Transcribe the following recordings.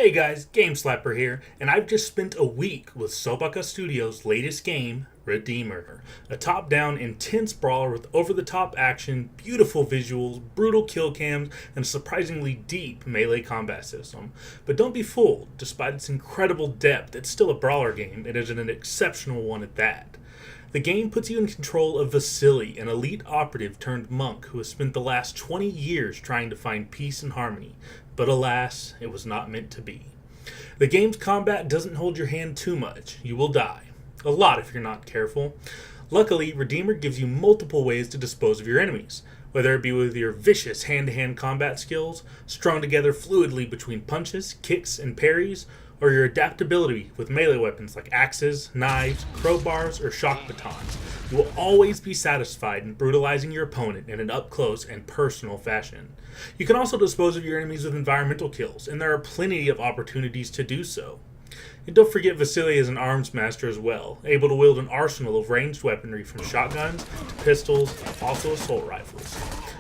Hey guys, Gameslapper here, and I've just spent a week with Sobaka Studios' latest game, Redeemer. A top-down, intense brawler with over-the-top action, beautiful visuals, brutal kill cams, and a surprisingly deep melee combat system. But don't be fooled, despite its incredible depth, it's still a brawler game, and is an exceptional one at that. The game puts you in control of Vasily, an elite operative turned monk who has spent the last 20 years trying to find peace and harmony, but alas, it was not meant to be. The game's combat doesn't hold your hand too much. You will die. A lot if you're not careful. Luckily, Redeemer gives you multiple ways to dispose of your enemies, whether it be with your vicious hand-to-hand combat skills, strung together fluidly between punches, kicks, and parries, or your adaptability with melee weapons like axes, knives, crowbars, or shock batons. You will always be satisfied in brutalizing your opponent in an up-close and personal fashion. You can also dispose of your enemies with environmental kills, and there are plenty of opportunities to do so. And don't forget Vasily is an arms master as well, able to wield an arsenal of ranged weaponry from shotguns to pistols, also assault rifles.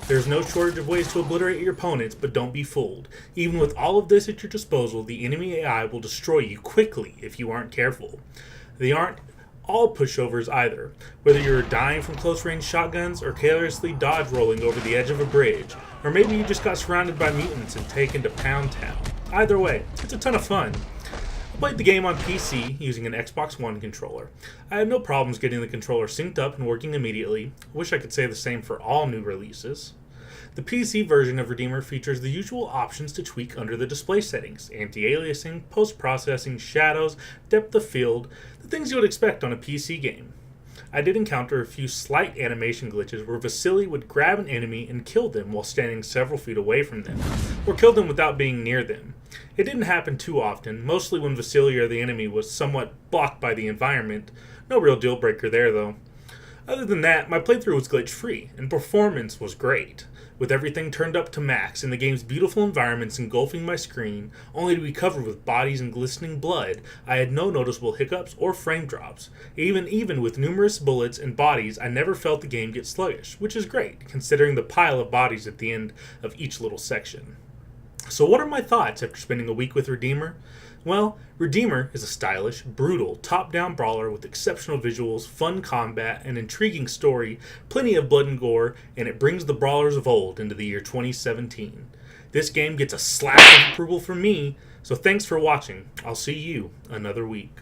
There's no shortage of ways to obliterate your opponents, but don't be fooled. Even with all of this at your disposal, the enemy AI will destroy you quickly if you aren't careful. They aren't all pushovers either, whether you're dying from close-range shotguns or carelessly dodge rolling over the edge of a bridge, or maybe you just got surrounded by mutants and taken to Pound Town. Either way, it's a ton of fun. I played the game on PC using an Xbox One controller. I had no problems getting the controller synced up and working immediately. I wish I could say the same for all new releases. The PC version of Redeemer features the usual options to tweak under the display settings: anti-aliasing, post-processing, shadows, depth of field, the things you would expect on a PC game. I did encounter a few slight animation glitches where Vasily would grab an enemy and kill them while standing several feet away from them, or kill them without being near them. It didn't happen too often, mostly when Vasily or the enemy was somewhat blocked by the environment. No real deal breaker there though. Other than that, my playthrough was glitch-free, and performance was great, with everything turned up to max and the game's beautiful environments engulfing my screen, only to be covered with bodies and glistening blood. I had no noticeable hiccups or frame drops. Even with numerous bullets and bodies, I never felt the game get sluggish, which is great, considering the pile of bodies at the end of each little section. So what are my thoughts after spending a week with Redeemer? Well, Redeemer is a stylish, brutal, top-down brawler with exceptional visuals, fun combat, an intriguing story, plenty of blood and gore, and it brings the brawlers of old into the year 2017. This game gets a slap of approval from me, so thanks for watching. I'll see you another week.